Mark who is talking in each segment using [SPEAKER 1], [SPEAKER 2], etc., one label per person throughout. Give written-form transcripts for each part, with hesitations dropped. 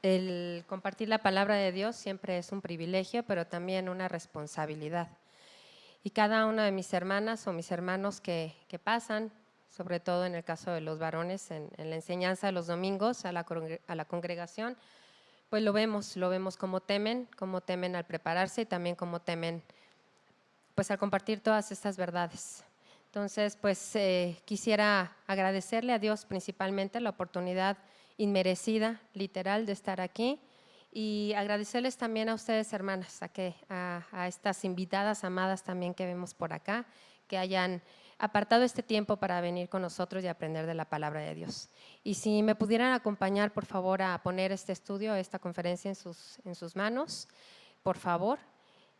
[SPEAKER 1] el compartir la palabra de Dios siempre es un privilegio, pero también una responsabilidad. Y cada una de mis hermanas o mis hermanos que pasan, sobre todo en el caso de los varones, en la enseñanza de los domingos a la congregación, pues lo vemos cómo temen al prepararse y también cómo temen pues al compartir todas estas verdades. Entonces, pues quisiera agradecerle a Dios principalmente la oportunidad inmerecida, literal, de estar aquí y agradecerles también a ustedes, hermanas, a estas invitadas amadas también que vemos por acá, que hayan apartado este tiempo para venir con nosotros y aprender de la palabra de Dios. Y si me pudieran acompañar, por favor, a poner este estudio, esta conferencia en sus manos, por favor,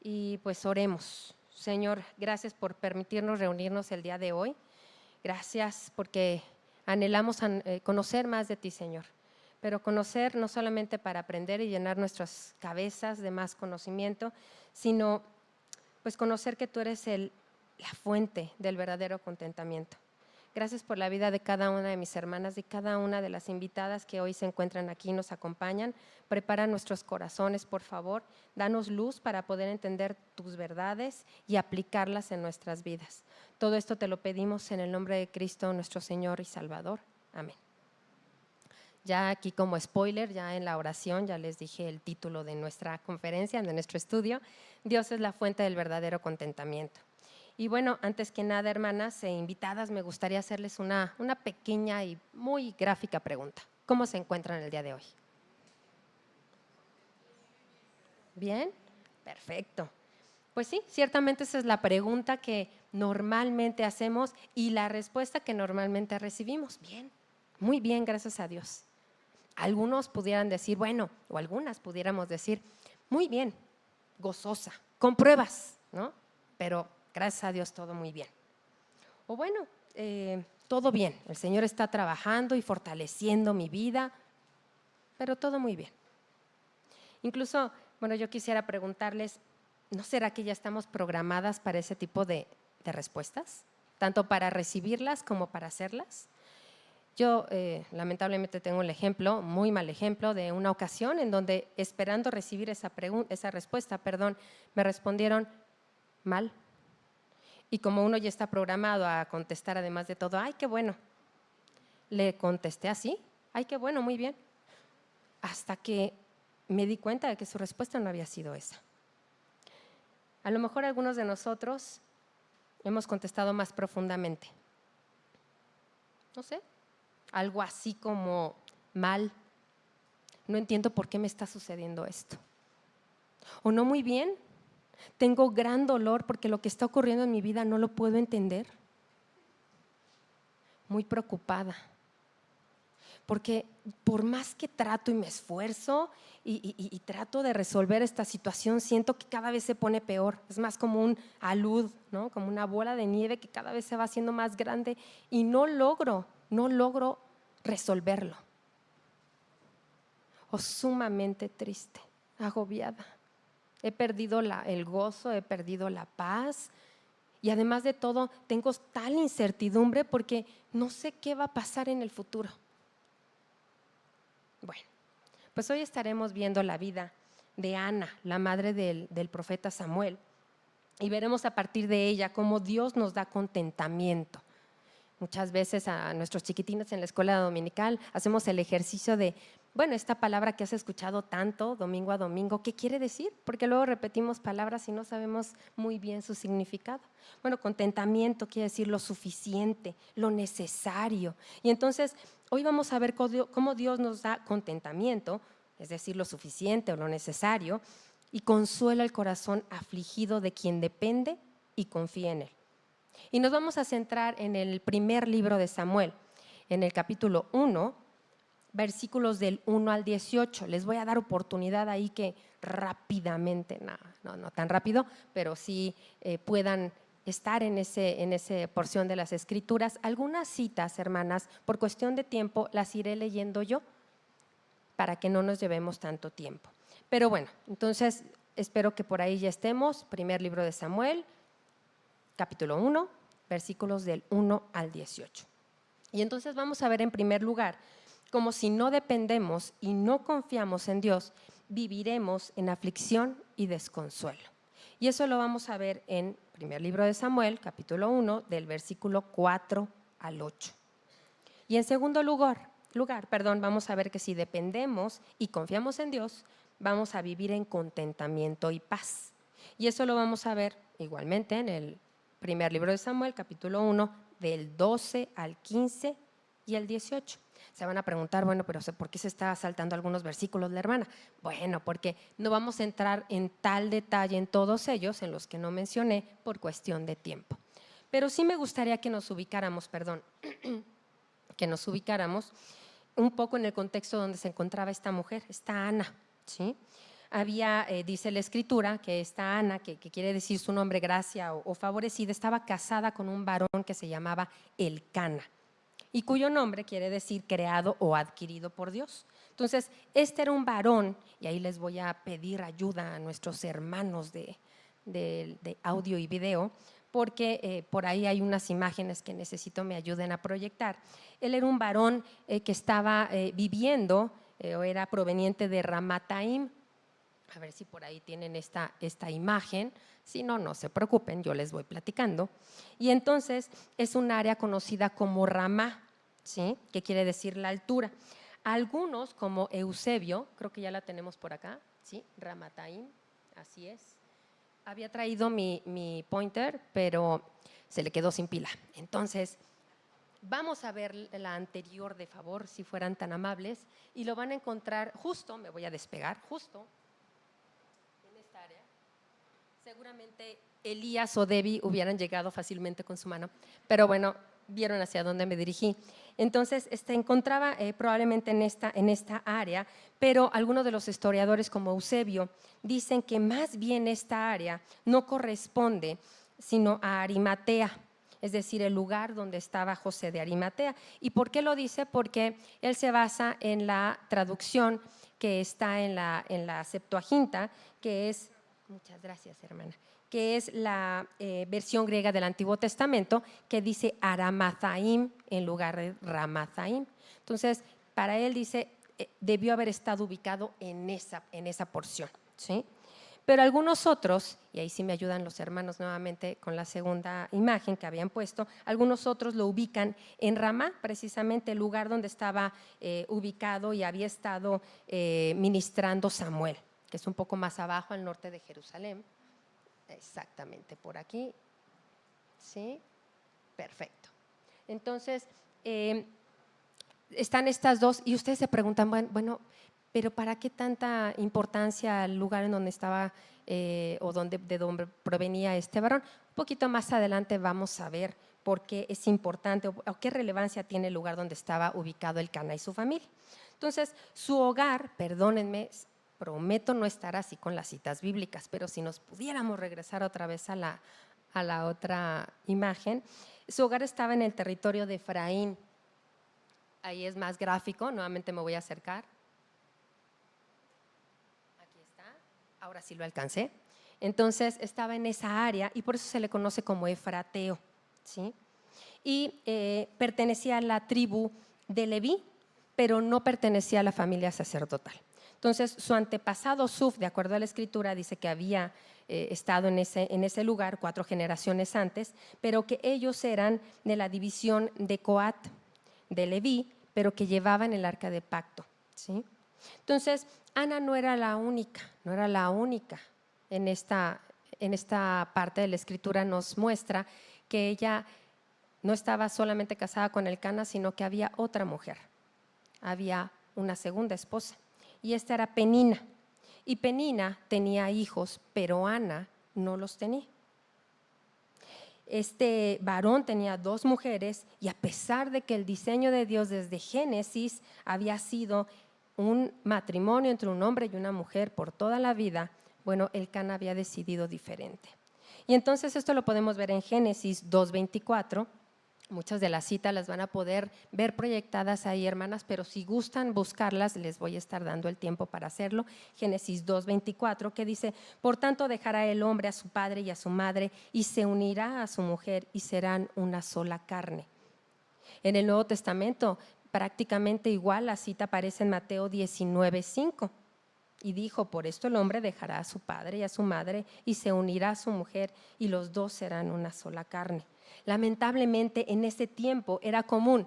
[SPEAKER 1] y pues oremos. Señor, gracias por permitirnos reunirnos el día de hoy. Gracias porque anhelamos conocer más de ti, Señor. Pero conocer no solamente para aprender y llenar nuestras cabezas de más conocimiento, sino pues conocer que tú eres la fuente del verdadero contentamiento. Gracias por la vida de cada una de mis hermanas, de cada una de las invitadas que hoy se encuentran aquí y nos acompañan. Prepara nuestros corazones, por favor. Danos luz para poder entender tus verdades y aplicarlas en nuestras vidas. Todo esto te lo pedimos en el nombre de Cristo, nuestro Señor y Salvador. Amén. Ya aquí como spoiler, ya en la oración, ya les dije el título de nuestra conferencia, de nuestro estudio. Dios es la fuente del verdadero contentamiento. Y bueno, antes que nada, hermanas e invitadas, me gustaría hacerles una pequeña y muy gráfica pregunta. ¿Cómo se encuentran el día de hoy? ¿Bien? Perfecto. Pues sí, ciertamente esa es la pregunta que normalmente hacemos y la respuesta que normalmente recibimos. Bien, muy bien, gracias a Dios. Algunos pudieran decir, bueno, o algunas pudiéramos decir, muy bien, gozosa, con pruebas, ¿no? Pero gracias a Dios todo muy bien. O bueno, todo bien, el Señor está trabajando y fortaleciendo mi vida, pero todo muy bien. Incluso, bueno, yo quisiera preguntarles, ¿no será que ya estamos programadas para ese tipo de respuestas? Tanto para recibirlas como para hacerlas. Yo lamentablemente tengo el ejemplo, muy mal ejemplo, de una ocasión en donde esperando recibir esa respuesta, me respondieron mal. Y como uno ya está programado a contestar además de todo, ¡ay, qué bueno! Le contesté así, ¡ay, qué bueno, muy bien! Hasta que me di cuenta de que su respuesta no había sido esa. A lo mejor algunos de nosotros hemos contestado más profundamente. No sé, algo así como mal, no entiendo por qué me está sucediendo esto. O no muy bien, tengo gran dolor porque lo que está ocurriendo en mi vida no lo puedo entender. Muy preocupada, porque por más que trato y me esfuerzo y trato de resolver esta situación, siento que cada vez se pone peor. Es más como un alud, ¿no? Como una bola de nieve que cada vez se va haciendo más grande y no logro resolverlo. O sumamente triste, agobiada. He perdido el gozo, he perdido la paz y además de todo tengo tal incertidumbre porque no sé qué va a pasar en el futuro. Bueno, pues hoy estaremos viendo la vida de Ana, la madre del profeta Samuel, y veremos a partir de ella cómo Dios nos da contentamiento. Muchas veces a nuestros chiquitines en la escuela dominical hacemos el ejercicio de, bueno, esta palabra que has escuchado tanto domingo a domingo, ¿qué quiere decir? Porque luego repetimos palabras y no sabemos muy bien su significado. Bueno, contentamiento quiere decir lo suficiente, lo necesario. Y entonces hoy vamos a ver cómo Dios nos da contentamiento, es decir, lo suficiente o lo necesario, y consuela el corazón afligido de quien depende y confía en Él. Y nos vamos a centrar en el primer libro de Samuel, en el capítulo 1, versículos del 1 al 18. Les voy a dar oportunidad ahí que rápidamente, no tan rápido, pero sí puedan estar en esa porción de las Escrituras. Algunas citas, hermanas, por cuestión de tiempo, las iré leyendo yo para que no nos llevemos tanto tiempo. Pero bueno, entonces espero que por ahí ya estemos. Primer libro de Samuel, capítulo 1, versículos del 1 al 18. Y entonces vamos a ver en primer lugar como si no dependemos y no confiamos en Dios, viviremos en aflicción y desconsuelo. Y eso lo vamos a ver en primer libro de Samuel, capítulo 1, del versículo 4 al 8. Y en segundo lugar, vamos a ver que si dependemos y confiamos en Dios, vamos a vivir en contentamiento y paz. Y eso lo vamos a ver igualmente en el primer libro de Samuel, capítulo 1, del 12 al 15 y el 18. Se van a preguntar, bueno, pero ¿por qué se está saltando algunos versículos la hermana? Bueno, porque no vamos a entrar en tal detalle en todos ellos, en los que no mencioné, por cuestión de tiempo. Pero sí me gustaría que nos ubicáramos, un poco en el contexto donde se encontraba esta mujer, esta Ana, ¿sí? Había, dice la escritura, que esta Ana, que quiere decir su nombre gracia o favorecida, estaba casada con un varón que se llamaba Elcana, y cuyo nombre quiere decir creado o adquirido por Dios. Entonces, este era un varón, y ahí les voy a pedir ayuda a nuestros hermanos de audio y video, porque por ahí hay unas imágenes que necesito me ayuden a proyectar. Él era un varón que estaba viviendo o era proveniente de Ramataim. A ver si por ahí tienen esta imagen. Si no, no se preocupen, yo les voy platicando. Y entonces es un área conocida como Ramá, ¿sí? Que quiere decir la altura. Algunos, como Eusebio, creo que ya la tenemos por acá, ¿sí? Ramataim, así es. Había traído mi pointer, pero se le quedó sin pila. Entonces, vamos a ver la anterior, de favor, si fueran tan amables, y lo van a encontrar justo, me voy a despegar, justo en esta área. Seguramente Elías o Debbie hubieran llegado fácilmente con su mano, pero bueno, vieron hacia dónde me dirigí. Entonces, encontraba probablemente en esta área, pero algunos de los historiadores como Eusebio dicen que más bien esta área no corresponde sino a Arimatea, es decir, el lugar donde estaba José de Arimatea. ¿Y por qué lo dice? Porque él se basa en la traducción que está en la Septuaginta, que es, muchas gracias hermana, que es la versión griega del Antiguo Testamento, que dice Aramathaim en lugar de Ramathaim. Entonces, para él dice, debió haber estado ubicado en esa porción, ¿sí? Pero algunos otros, y ahí sí me ayudan los hermanos nuevamente con la segunda imagen que habían puesto, algunos otros lo ubican en Ramá, precisamente el lugar donde estaba ubicado y había estado ministrando Samuel, que es un poco más abajo al norte de Jerusalén. Exactamente, por aquí. ¿Sí? Perfecto. Entonces, están estas dos y ustedes se preguntan, bueno, pero ¿para qué tanta importancia al lugar en donde estaba o de donde provenía este varón? Un poquito más adelante vamos a ver por qué es importante o qué relevancia tiene el lugar donde estaba ubicado Elcana y su familia. Entonces, su hogar, perdónenme, prometo no estar así con las citas bíblicas, pero si nos pudiéramos regresar otra vez a la otra imagen, su hogar estaba en el territorio de Efraín. Ahí es más gráfico, nuevamente me voy a acercar. Aquí está, ahora sí lo alcancé. Entonces estaba en esa área y por eso se le conoce como Efrateo, ¿sí? Y pertenecía a la tribu de Leví, pero no pertenecía a la familia sacerdotal. Entonces, su antepasado Suf, de acuerdo a la escritura, dice que había estado en ese lugar 4 generaciones antes, pero que ellos eran de la división de Coat, de Leví, pero que llevaban el arca de pacto, ¿sí? Entonces, Ana no era la única en esta parte de la escritura nos muestra que ella no estaba solamente casada con Elcana, sino que había otra mujer, había una segunda esposa, y esta era Penina. Y Penina tenía hijos, pero Ana no los tenía. Este varón tenía 2 mujeres y a pesar de que el diseño de Dios desde Génesis había sido un matrimonio entre un hombre y una mujer por toda la vida, bueno, Elcana había decidido diferente. Y entonces esto lo podemos ver en Génesis 2:24. Muchas de las citas las van a poder ver proyectadas ahí, hermanas, pero si gustan buscarlas, les voy a estar dando el tiempo para hacerlo. Génesis 2:24, que dice: por tanto dejará el hombre a su padre y a su madre y se unirá a su mujer y serán una sola carne. En el Nuevo Testamento prácticamente igual, la cita aparece en Mateo 19:5. Y dijo, por esto el hombre dejará a su padre y a su madre y se unirá a su mujer y los dos serán una sola carne. Lamentablemente en ese tiempo era común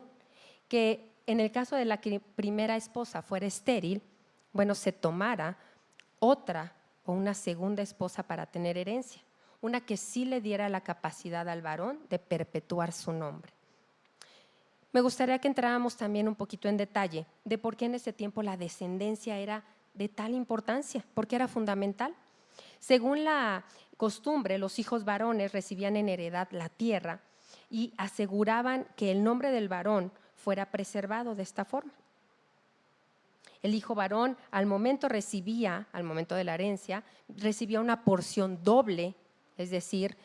[SPEAKER 1] que en el caso de la que primera esposa fuera estéril, bueno, se tomara otra o una segunda esposa para tener herencia, una que sí le diera la capacidad al varón de perpetuar su nombre. Me gustaría que entráramos también un poquito en detalle de por qué en ese tiempo la descendencia era de tal importancia, porque era fundamental. Según la costumbre, los hijos varones recibían en heredad la tierra y aseguraban que el nombre del varón fuera preservado de esta forma. El hijo varón al momento de la herencia, recibía una porción doble, es decir,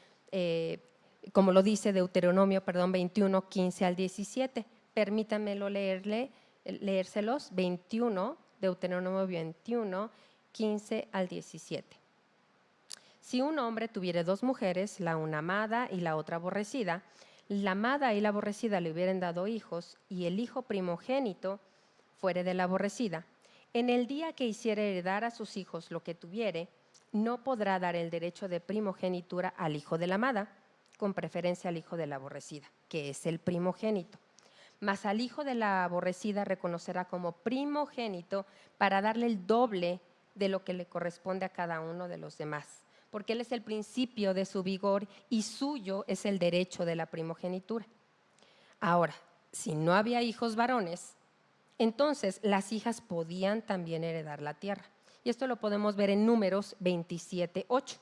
[SPEAKER 1] como lo dice Deuteronomio 21, 15 al 17. Permítanmelo leérselos, 21, Deuteronomio 21, 15 al 17. Si un hombre tuviere dos mujeres, la una amada y la otra aborrecida, la amada y la aborrecida le hubieran dado hijos, y el hijo primogénito fuere de la aborrecida, en el día que hiciere heredar a sus hijos lo que tuviere, no podrá dar el derecho de primogenitura al hijo de la amada, con preferencia al hijo de la aborrecida, que es el primogénito. Mas al hijo de la aborrecida reconocerá como primogénito para darle el doble de lo que le corresponde a cada uno de los demás, porque él es el principio de su vigor y suyo es el derecho de la primogenitura. Ahora, si no había hijos varones, entonces las hijas podían también heredar la tierra. Y esto lo podemos ver en Números 27:8.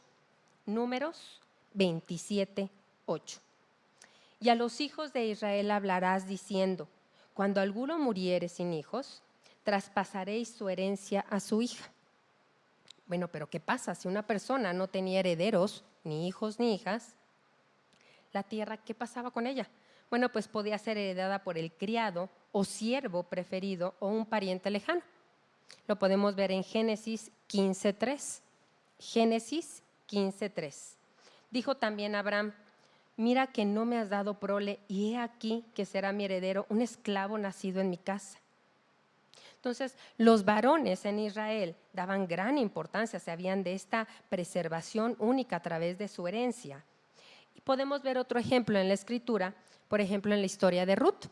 [SPEAKER 1] Números 27:8. Y a los hijos de Israel hablarás diciendo, cuando alguno muriere sin hijos, traspasaréis su herencia a su hija. Bueno, pero ¿qué pasa? Si una persona no tenía herederos, ni hijos ni hijas, la tierra, ¿qué pasaba con ella? Bueno, pues podía ser heredada por el criado o siervo preferido o un pariente lejano. Lo podemos ver en Génesis 15:3. Génesis 15:3. Dijo también Abraham, mira que no me has dado prole y he aquí que será mi heredero un esclavo nacido en mi casa. Entonces, los varones en Israel daban gran importancia, sabían de esta preservación única a través de su herencia. Y podemos ver otro ejemplo en la Escritura, por ejemplo, en la historia de Ruth.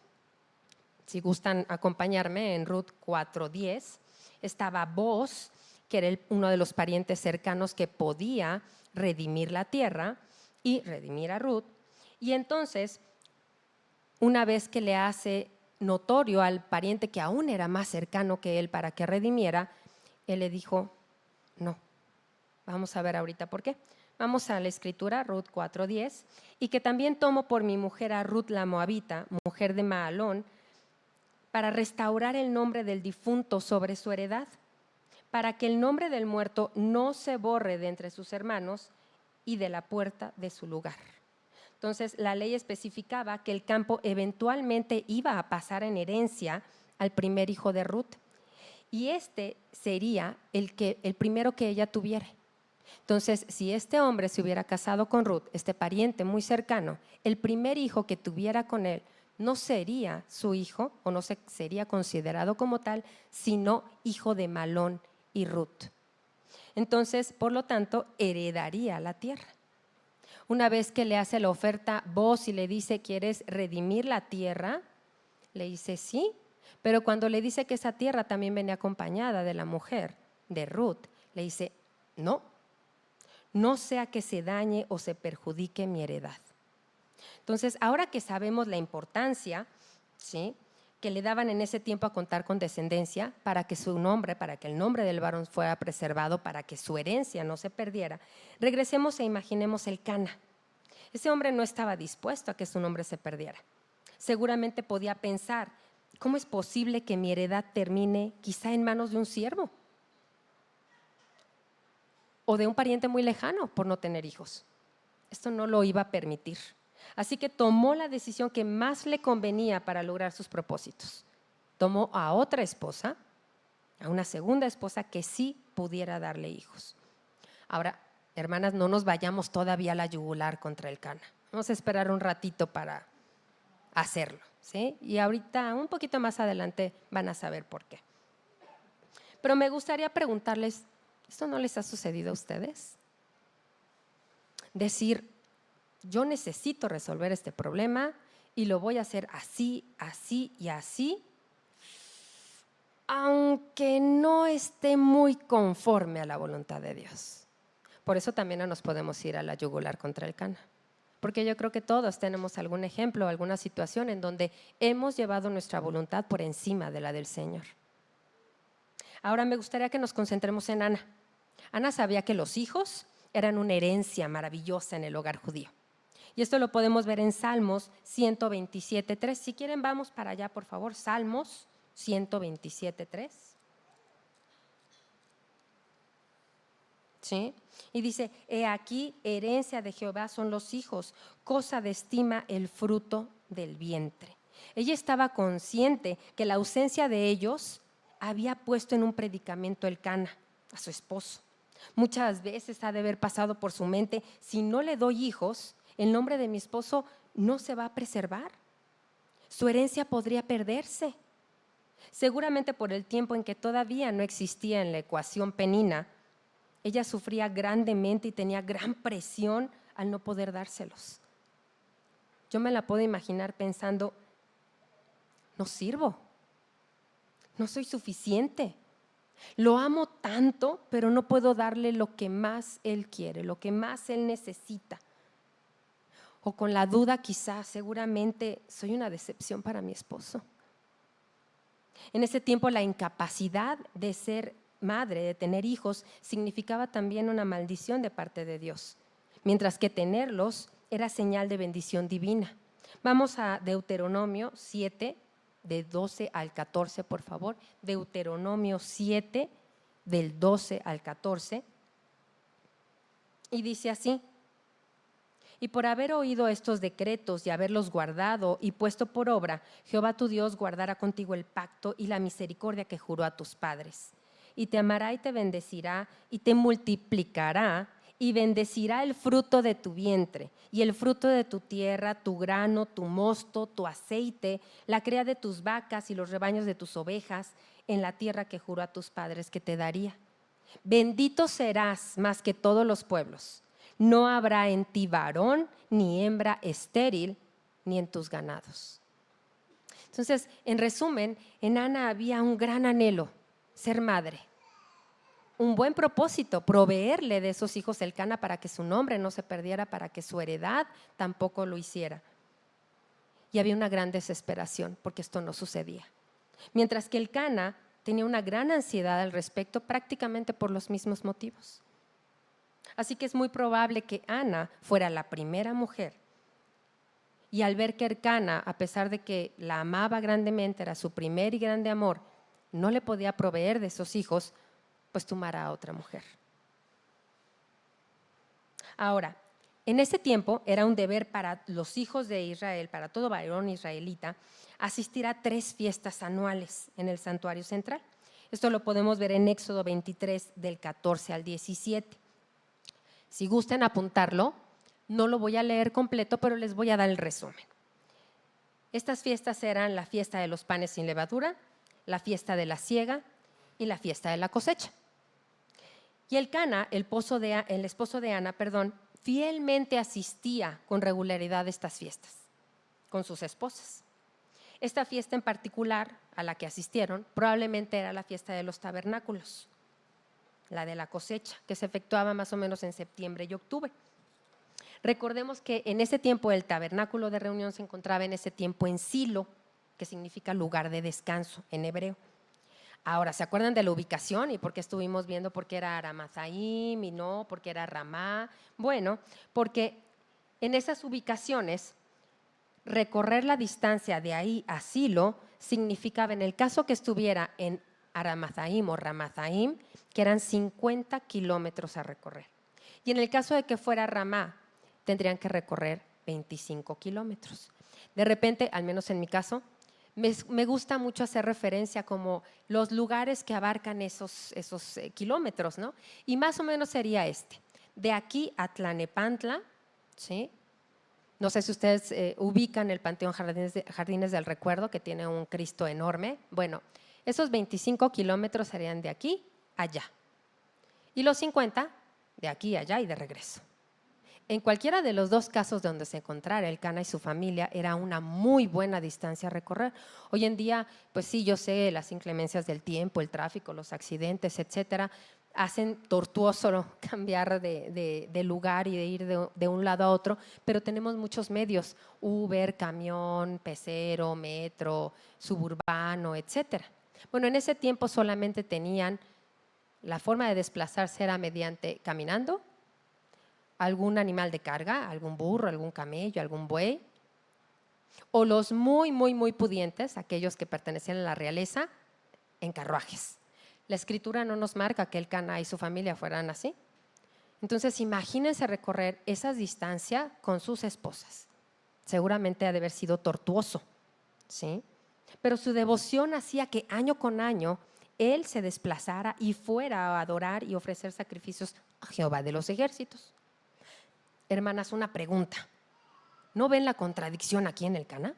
[SPEAKER 1] Si gustan acompañarme en Ruth 4:10, estaba Booz, que era uno de los parientes cercanos que podía redimir la tierra y redimir a Ruth. Y entonces, una vez que le hace notorio al pariente que aún era más cercano que él para que redimiera, él le dijo, no, vamos a ver ahorita por qué. Vamos a la Escritura, Ruth 4:10, y que también tomo por mi mujer a Ruth la Moabita, mujer de Mahalón, para restaurar el nombre del difunto sobre su heredad, para que el nombre del muerto no se borre de entre sus hermanos y de la puerta de su lugar. Entonces, la ley especificaba que el campo eventualmente iba a pasar en herencia al primer hijo de Ruth, y este sería el primero que ella tuviera. Entonces, si este hombre se hubiera casado con Ruth, este pariente muy cercano, el primer hijo que tuviera con él no sería su hijo o no sería considerado como tal, sino hijo de Malón y Ruth. Entonces, por lo tanto, heredaría la tierra. Una vez que le hace la oferta Booz y le dice, ¿quieres redimir la tierra? Le dice, sí, pero cuando le dice que esa tierra también venía acompañada de la mujer, de Ruth, le dice, no sea que se dañe o se perjudique mi heredad. Entonces, ahora que sabemos la importancia, ¿sí?, que le daban en ese tiempo a contar con descendencia para que el nombre del varón fuera preservado, para que su herencia no se perdiera, regresemos e imaginemos el Cana. Ese hombre no estaba dispuesto a que su nombre se perdiera. Seguramente podía pensar, ¿cómo es posible que mi heredad termine quizá en manos de un siervo? O de un pariente muy lejano por no tener hijos. Esto no lo iba a permitir. Así que tomó la decisión que más le convenía para lograr sus propósitos. Tomó a otra esposa, a una segunda esposa que sí pudiera darle hijos. Ahora, hermanas, no nos vayamos todavía a la yugular contra el Cana. Vamos a esperar un ratito para hacerlo. ¿sí? Y ahorita, un poquito más adelante, van a saber por qué. Pero me gustaría preguntarles, ¿esto no les ha sucedido a ustedes? Decir, yo necesito resolver este problema y lo voy a hacer así, así y así, aunque no esté muy conforme a la voluntad de Dios. Por eso también no nos podemos ir a la yugular contra el Cana. Porque yo creo que todos tenemos algún ejemplo, alguna situación en donde hemos llevado nuestra voluntad por encima de la del Señor. Ahora me gustaría que nos concentremos en Ana. Ana sabía que los hijos eran una herencia maravillosa en el hogar judío. Y esto lo podemos ver en Salmos 127:3. Si quieren, vamos para allá, por favor. Salmos 127:3. ¿Sí? Y dice, he aquí, herencia de Jehová son los hijos, cosa de estima el fruto del vientre. Ella estaba consciente que la ausencia de ellos había puesto en un predicamento el Cana, a su esposo. Muchas veces ha de haber pasado por su mente, si no le doy hijos, el nombre de mi esposo no se va a preservar. Su herencia podría perderse. Seguramente por el tiempo en que todavía no existía en la ecuación penina, ella sufría grandemente y tenía gran presión al no poder dárselos. Yo me la puedo imaginar pensando, no sirvo, no soy suficiente. Lo amo tanto, pero no puedo darle lo que más él quiere, lo que más él necesita. O con la duda quizás, seguramente soy una decepción para mi esposo. En ese tiempo la incapacidad de ser madre, de tener hijos, significaba también una maldición de parte de Dios, mientras que tenerlos era señal de bendición divina. Vamos a Deuteronomio 7, de 12 al 14, por favor. Deuteronomio 7, del 12 al 14. Y dice así, y por haber oído estos decretos y haberlos guardado y puesto por obra, Jehová tu Dios guardará contigo el pacto y la misericordia que juró a tus padres. Y te amará y te bendecirá y te multiplicará y bendecirá el fruto de tu vientre y el fruto de tu tierra, tu grano, tu mosto, tu aceite, la cría de tus vacas y los rebaños de tus ovejas en la tierra que juró a tus padres que te daría. Bendito serás más que todos los pueblos. No habrá en ti varón ni hembra estéril, ni en tus ganados. Entonces, en resumen, en Ana había un gran anhelo, ser madre. Un buen propósito, proveerle de esos hijos el Cana para que su nombre no se perdiera, para que su heredad tampoco lo hiciera. Y había una gran desesperación porque esto no sucedía. Mientras que el Cana tenía una gran ansiedad al respecto, prácticamente por los mismos motivos. Así que es muy probable que Ana fuera la primera mujer. Y al ver que Elcana, a pesar de que la amaba grandemente, era su primer y grande amor, no le podía proveer de esos hijos, pues tomara a otra mujer. Ahora, en ese tiempo era un deber para los hijos de Israel, para todo varón israelita, asistir a 3 fiestas anuales en el santuario central. Esto lo podemos ver en Éxodo 23, del 14 al 17. Si gustan apuntarlo, no lo voy a leer completo, pero les voy a dar el resumen. Estas fiestas eran la fiesta de los panes sin levadura, la fiesta de la siega y la fiesta de la cosecha. Y Elcana, el esposo de Ana, fielmente asistía con regularidad a estas fiestas, con sus esposas. Esta fiesta en particular a la que asistieron probablemente era la fiesta de los tabernáculos, la de la cosecha, que se efectuaba más o menos en septiembre y octubre. Recordemos que en ese tiempo el tabernáculo de reunión se encontraba en ese tiempo en Silo, que significa lugar de descanso en hebreo. Ahora, ¿se acuerdan de la ubicación y por qué estuvimos viendo por qué era Aramathaim y no por qué era Ramá? Bueno, porque en esas ubicaciones recorrer la distancia de ahí a Silo significaba, en el caso que estuviera en Aramathaim o Ramathaim, que eran 50 kilómetros a recorrer. Y en el caso de que fuera Ramá, tendrían que recorrer 25 kilómetros. De repente, al menos en mi caso, me gusta mucho hacer referencia como los lugares que abarcan esos kilómetros, ¿no? Y más o menos sería este. De aquí a Tlanepantla, ¿sí? No sé si ustedes ubican el Panteón Jardines del Recuerdo, que tiene un Cristo enorme. Bueno, esos 25 kilómetros serían de aquí a allá. Y los 50 de aquí a allá y de regreso. En cualquiera de los dos casos donde se encontrara el Cana y su familia, era una muy buena distancia a recorrer. Hoy en día, pues sí, yo sé, las inclemencias del tiempo, el tráfico, los accidentes, etcétera, hacen tortuoso cambiar de lugar y de ir de un lado a otro, pero tenemos muchos medios: Uber, camión, pecero, metro, suburbano, etcétera. Bueno, en ese tiempo solamente tenían la forma de desplazarse era mediante caminando, algún animal de carga, algún burro, algún camello, algún buey, o los muy pudientes, aquellos que pertenecían a la realeza, en carruajes. La escritura no nos marca que el Cana y su familia fueran así. Entonces, imagínense recorrer esa distancia con sus esposas. Seguramente ha de haber sido tortuoso, ¿sí? Pero su devoción hacía que año con año él se desplazara y fuera a adorar y ofrecer sacrificios a Jehová de los ejércitos. Hermanas, una pregunta. ¿No ven la contradicción aquí en el Cana?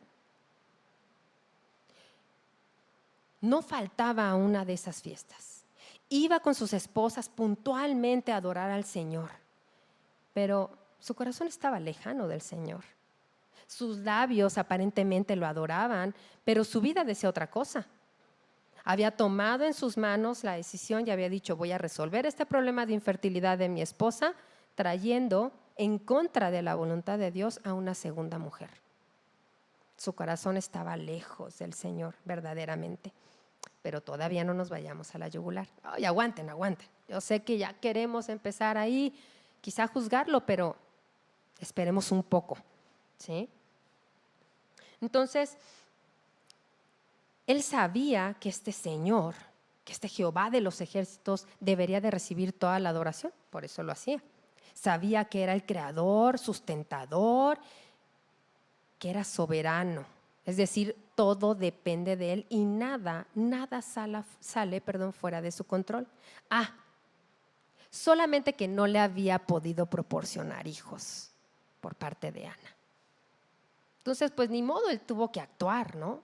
[SPEAKER 1] No faltaba a una de esas fiestas. Iba con sus esposas puntualmente a adorar al Señor, pero su corazón estaba lejano del Señor. Sus labios aparentemente lo adoraban, pero su vida decía otra cosa. Había tomado en sus manos la decisión y había dicho: voy a resolver este problema de infertilidad de mi esposa trayendo en contra de la voluntad de Dios a una segunda mujer. Su corazón estaba lejos del Señor verdaderamente. Pero todavía no nos vayamos a la yugular. Ay, aguanten. Yo sé que ya queremos empezar ahí, quizá a juzgarlo, pero esperemos un poco, ¿sí? Entonces, él sabía que este Señor, que este Jehová de los ejércitos debería de recibir toda la adoración, por eso lo hacía. Sabía que era el creador, sustentador, que era soberano, es decir, todo depende de él y nada sale fuera de su control. Solamente que no le había podido proporcionar hijos por parte de Ana. Entonces, pues ni modo, él tuvo que actuar, ¿no?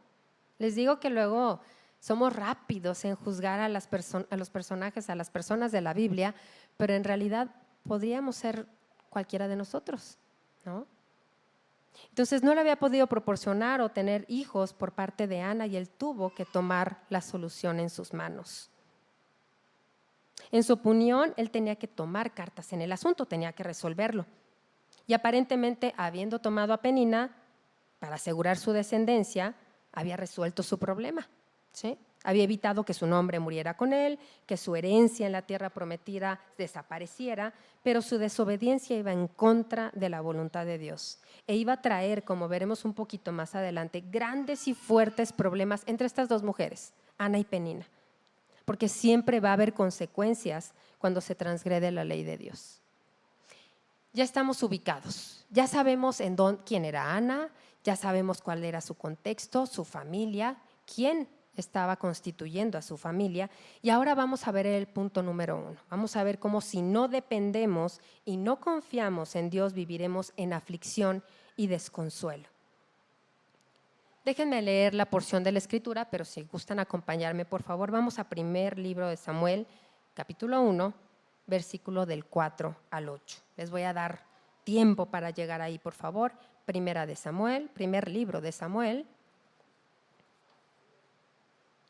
[SPEAKER 1] Les digo que luego somos rápidos en juzgar a los personajes, a las personas de la Biblia, pero en realidad podríamos ser cualquiera de nosotros, ¿no? Entonces no le había podido proporcionar o tener hijos por parte de Ana y él tuvo que tomar la solución en sus manos. En su opinión, él tenía que tomar cartas en el asunto, tenía que resolverlo. Y aparentemente, habiendo tomado a Penina para asegurar su descendencia, había resuelto su problema, ¿sí? Había evitado que su nombre muriera con él, que su herencia en la tierra prometida desapareciera, pero su desobediencia iba en contra de la voluntad de Dios e iba a traer, como veremos un poquito más adelante, grandes y fuertes problemas entre estas dos mujeres, Ana y Penina, porque siempre va a haber consecuencias cuando se transgrede la ley de Dios. Ya estamos ubicados, ya sabemos quién era Ana, ya sabemos cuál era su contexto, su familia, quién estaba constituyendo a su familia, y ahora vamos a ver el punto número 1. Vamos a ver cómo si no dependemos y no confiamos en Dios, viviremos en aflicción y desconsuelo. Déjenme leer la porción de la Escritura, pero si gustan acompañarme, por favor, vamos a primer libro de Samuel, capítulo 1, versículo del 4 al 8. Les voy a dar tiempo para llegar ahí, por favor. Primer libro de Samuel,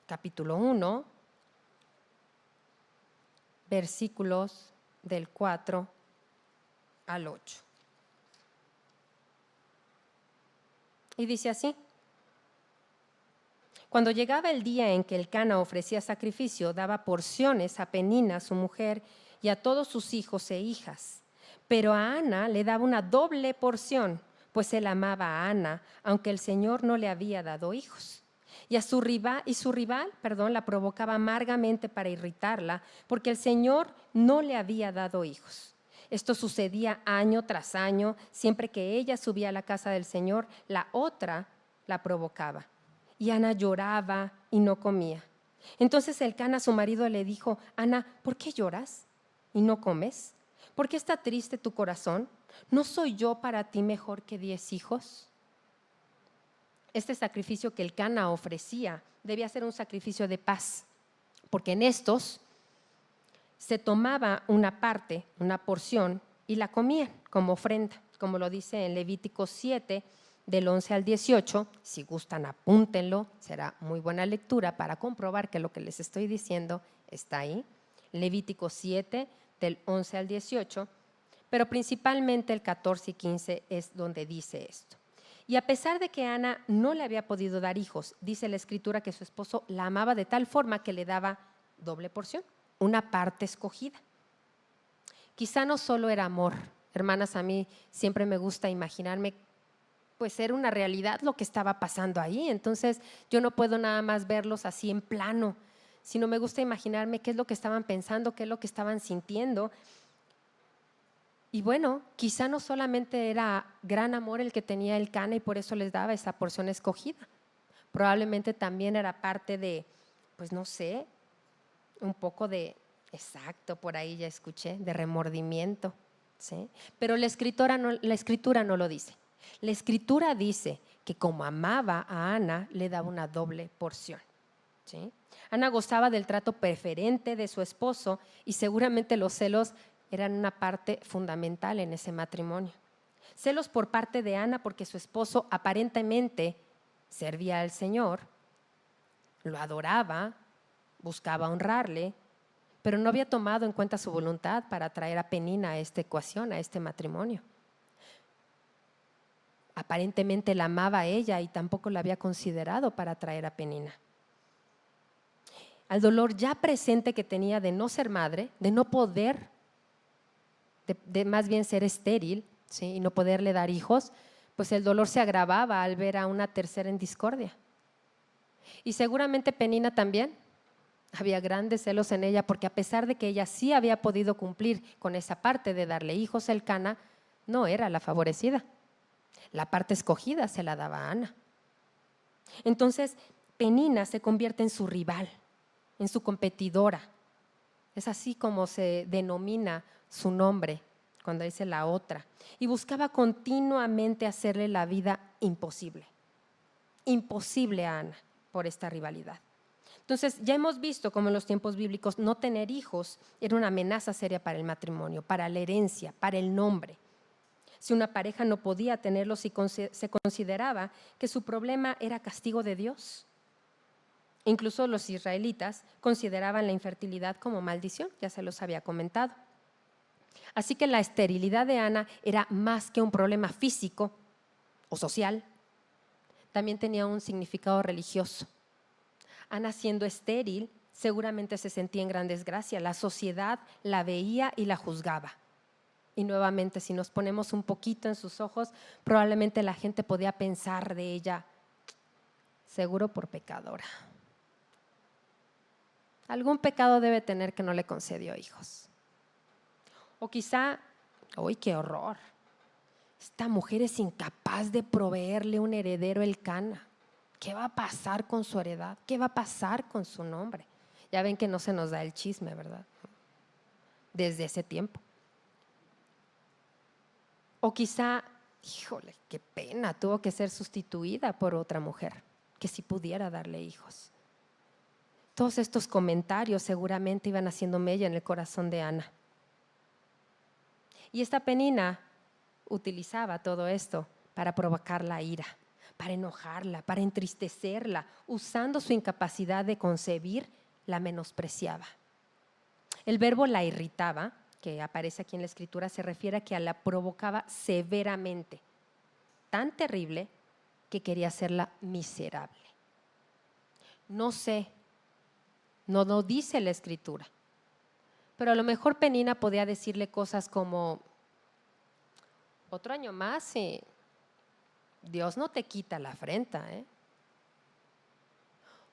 [SPEAKER 1] capítulo 1, versículos del 4 al 8. Y dice así: cuando llegaba el día en que el Cana ofrecía sacrificio, daba porciones a Penina, su mujer, y a todos sus hijos e hijas. Pero a Ana le daba una doble porción, pues él amaba a Ana, aunque el Señor no le había dado hijos. Y su rival, la provocaba amargamente para irritarla, porque el Señor no le había dado hijos. Esto sucedía año tras año. Siempre que ella subía a la casa del Señor, la otra la provocaba. Y Ana lloraba y no comía. Entonces el Cana, su marido, le dijo: Ana, ¿por qué lloras y no comes? ¿Por qué está triste tu corazón? ¿No soy yo para ti mejor que 10 hijos? Este sacrificio que Elcana ofrecía debía ser un sacrificio de paz, porque en estos se tomaba una parte, una porción, y la comían como ofrenda, como lo dice en Levítico 7, del 11 al 18. Si gustan, apúntenlo, será muy buena lectura para comprobar que lo que les estoy diciendo está ahí. Levítico 7, del 11 al 18, pero principalmente el 14 y 15 es donde dice esto. Y a pesar de que Ana no le había podido dar hijos, dice la Escritura que su esposo la amaba de tal forma que le daba doble porción, una parte escogida. Quizá no solo era amor, hermanas, a mí siempre me gusta imaginarme, pues era una realidad lo que estaba pasando ahí, entonces yo no puedo nada más verlos así en plano, sino me gusta imaginarme qué es lo que estaban pensando, qué es lo que estaban sintiendo. Y bueno, quizá no solamente era gran amor el que tenía Elcana y por eso les daba esa porción escogida, probablemente también era parte de, pues no sé, un poco de, exacto, por ahí ya escuché, de remordimiento, ¿sí? Pero la escritura no lo dice. La Escritura dice que como amaba a Ana, le daba una doble porción, ¿sí? Ana gozaba del trato preferente de su esposo y seguramente los celos eran una parte fundamental en ese matrimonio. Celos por parte de Ana porque su esposo aparentemente servía al Señor, lo adoraba, buscaba honrarle, pero no había tomado en cuenta su voluntad para traer a Penina a esta ecuación, a este matrimonio. Aparentemente la amaba a ella y tampoco la había considerado para traer a Penina. Al dolor ya presente que tenía de no ser madre, de no poder, de más bien ser estéril, ¿sí? Y no poderle dar hijos, pues el dolor se agravaba al ver a una tercera en discordia. Y seguramente Penina también. Había grandes celos en ella porque a pesar de que ella sí había podido cumplir con esa parte de darle hijos a Elcana, no era la favorecida. La parte escogida se la daba a Ana. Entonces, Penina se convierte en su rival, en su competidora. Es así como se denomina su nombre cuando dice la otra. Y buscaba continuamente hacerle la vida imposible. Imposible a Ana por esta rivalidad. Entonces, ya hemos visto cómo en los tiempos bíblicos no tener hijos era una amenaza seria para el matrimonio, para la herencia, para el nombre. Si una pareja no podía tenerlos, se consideraba que su problema era castigo de Dios. Incluso los israelitas consideraban la infertilidad como maldición, ya se los había comentado. Así que la esterilidad de Ana era más que un problema físico o social, también tenía un significado religioso. Ana, siendo estéril, seguramente se sentía en gran desgracia. La sociedad la veía y la juzgaba. Y nuevamente, si nos ponemos un poquito en sus ojos, probablemente la gente podía pensar de ella, seguro por pecadora. Algún pecado debe tener que no le concedió hijos. O quizá, ¡uy, qué horror! Esta mujer es incapaz de proveerle un heredero Elcana. ¿Qué va a pasar con su heredad? ¿Qué va a pasar con su nombre? Ya ven que no se nos da el chisme, ¿verdad? Desde ese tiempo. O quizá, híjole, qué pena, tuvo que ser sustituida por otra mujer que sí pudiera darle hijos. Todos estos comentarios seguramente iban haciendo mella en el corazón de Ana. Y esta Penina utilizaba todo esto para provocar la ira, para enojarla, para entristecerla, usando su incapacidad de concebir, la menospreciaba. El verbo la irritaba, que aparece aquí en la Escritura, se refiere a que la provocaba severamente, tan terrible que quería hacerla miserable. No sé, no dice la Escritura, pero a lo mejor Penina podía decirle cosas como, otro año más y Dios no te quita la afrenta, ¿eh?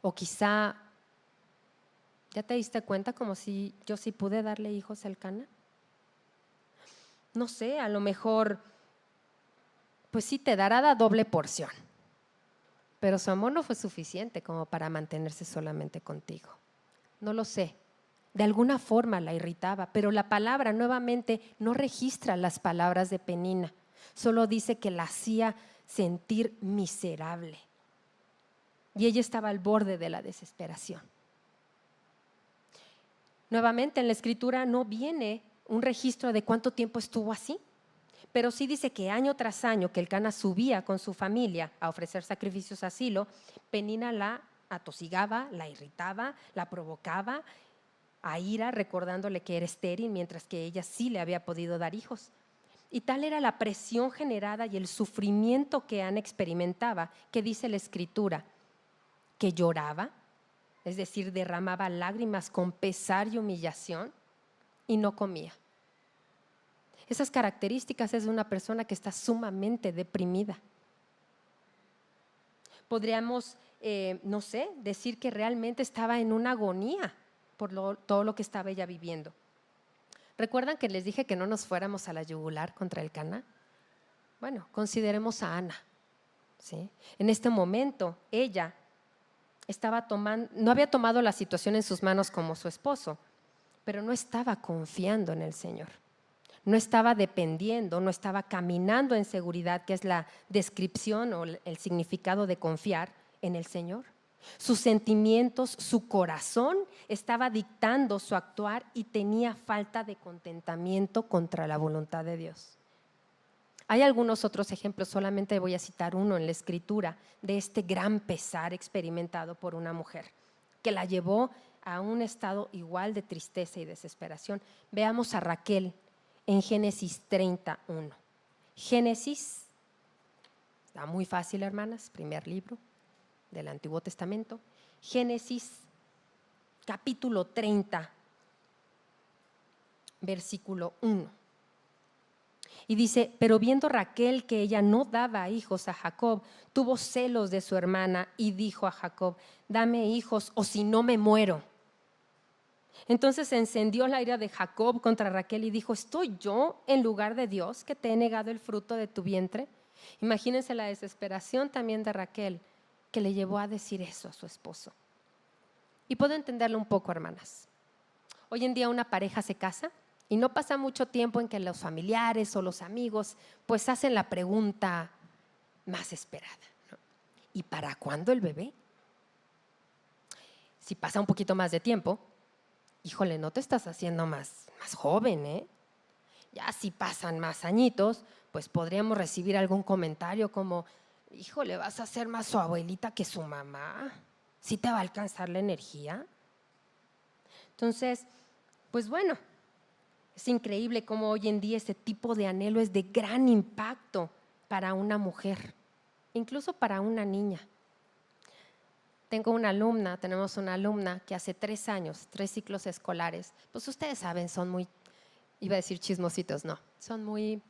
[SPEAKER 1] O quizá, ¿ya te diste cuenta como si yo sí pude darle hijos a Elcana? No sé, a lo mejor, pues sí te dará la doble porción, pero su amor no fue suficiente como para mantenerse solamente contigo. No lo sé. de alguna forma la irritaba, pero la palabra nuevamente no registra las palabras de Penina, solo dice que la hacía sentir miserable. Y ella estaba al borde de la desesperación. Nuevamente en la escritura no viene un registro de cuánto tiempo estuvo así, pero sí dice que año tras año que Elcana subía con su familia a ofrecer sacrificios a Silo, Penina la atosigaba, la irritaba, la provocaba a ira, recordándole que era estéril, mientras que ella sí le había podido dar hijos. Y tal era la presión generada y el sufrimiento que Ana experimentaba, que dice la escritura, que lloraba, es decir, derramaba lágrimas con pesar y humillación, y no comía. Esas características es de una persona que está sumamente deprimida. Podríamos, no sé, decir que realmente estaba en una agonía por todo lo que estaba ella viviendo. ¿Recuerdan que les dije que no nos fuéramos a la yugular contra Elcana? Bueno, consideremos a Ana, ¿sí? En este momento, ella no había tomado la situación en sus manos como su esposo, pero no estaba confiando en el Señor. No estaba dependiendo, no estaba caminando en seguridad, que es la descripción o el significado de confiar en el Señor. Sus sentimientos, su corazón estaba dictando su actuar y tenía falta de contentamiento contra la voluntad de Dios. Hay algunos otros ejemplos, solamente voy a citar uno en la escritura de este gran pesar experimentado por una mujer que la llevó a un estado igual de tristeza y desesperación. Veamos a Raquel en Génesis 31. Génesis, está muy fácil, hermanas, primer libro del Antiguo Testamento. Génesis capítulo 30, versículo 1. Y dice, pero viendo Raquel que ella no daba hijos a Jacob, tuvo celos de su hermana y dijo a Jacob, dame hijos o si no me muero. Entonces se encendió la ira de Jacob contra Raquel y dijo, ¿estoy yo en lugar de Dios que te he negado el fruto de tu vientre? Imagínense la desesperación también de Raquel que le llevó a decir eso a su esposo. Y puedo entenderlo un poco, hermanas. Hoy en día una pareja se casa y no pasa mucho tiempo en que los familiares o los amigos pues hacen la pregunta más esperada, ¿no? ¿Y para cuándo el bebé? Si pasa un poquito más de tiempo, híjole, no te estás haciendo más joven, ¿eh? Ya si pasan más añitos, pues podríamos recibir algún comentario como, híjole, vas a ser más su abuelita que su mamá, ¿sí te va a alcanzar la energía? Entonces, pues bueno, es increíble cómo hoy en día este tipo de anhelo es de gran impacto para una mujer, incluso para una niña. Tenemos una alumna que hace 3 años, 3 ciclos escolares, pues ustedes saben, son muy, iba a decir chismositos, no, son muy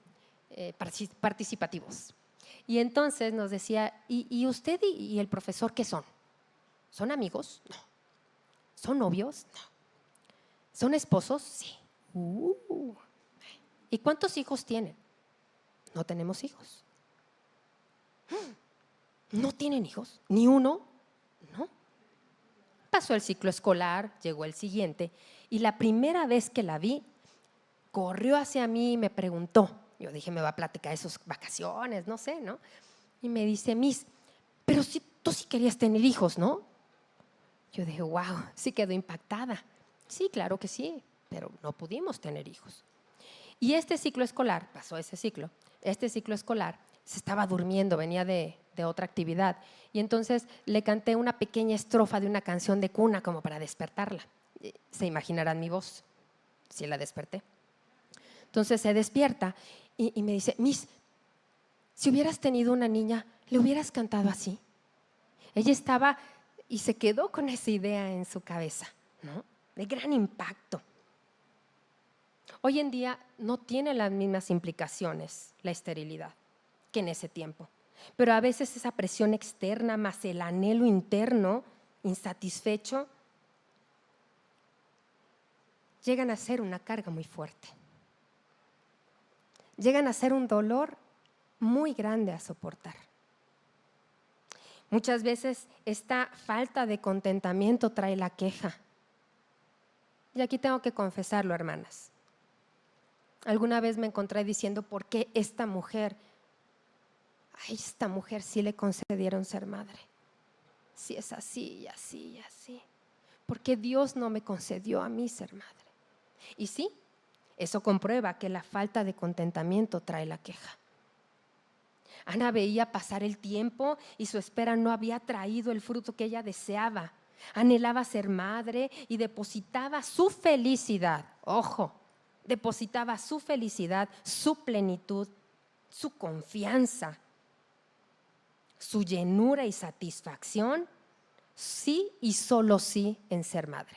[SPEAKER 1] participativos. Y entonces nos decía, ¿y usted y el profesor qué son? ¿Son amigos? No. ¿Son novios? No. ¿Son esposos? Sí. ¿Y cuántos hijos tienen? No tenemos hijos. ¿No tienen hijos? ¿Ni uno? No. Pasó el ciclo escolar, llegó el siguiente, y la primera vez que la vi, corrió hacia mí y me preguntó. Yo dije, me va a platicar de sus vacaciones, no sé, ¿no? Y me dice, Miss, pero si tú sí querías tener hijos, ¿no? Yo dije, wow, sí quedó impactada. Sí, claro que sí, pero no pudimos tener hijos. Y este ciclo escolar, pasó ese ciclo, este ciclo escolar se estaba durmiendo, venía de otra actividad. Y entonces le canté una pequeña estrofa de una canción de cuna como para despertarla. Se imaginarán mi voz, si la desperté. Entonces se despierta y me dice, Miss, si hubieras tenido una niña, ¿le hubieras cantado así? Ella estaba y se quedó con esa idea en su cabeza, ¿no? De gran impacto. Hoy en día no tiene las mismas implicaciones la esterilidad que en ese tiempo, pero a veces esa presión externa más el anhelo interno insatisfecho llegan a ser una carga muy fuerte. Llegan a ser un dolor muy grande a soportar. Muchas veces esta falta de contentamiento trae la queja. Y aquí tengo que confesarlo, hermanas. Alguna vez me encontré diciendo, ¿por qué esta mujer? A esta mujer sí le concedieron ser madre. Si es así y así y así. ¿Por qué Dios no me concedió a mí ser madre? Y sí, eso comprueba que la falta de contentamiento trae la queja. Ana veía pasar el tiempo y su espera no había traído el fruto que ella deseaba. Anhelaba ser madre y depositaba su felicidad, ojo, depositaba su felicidad, su plenitud, su confianza, su llenura y satisfacción, sí y solo sí en ser madre.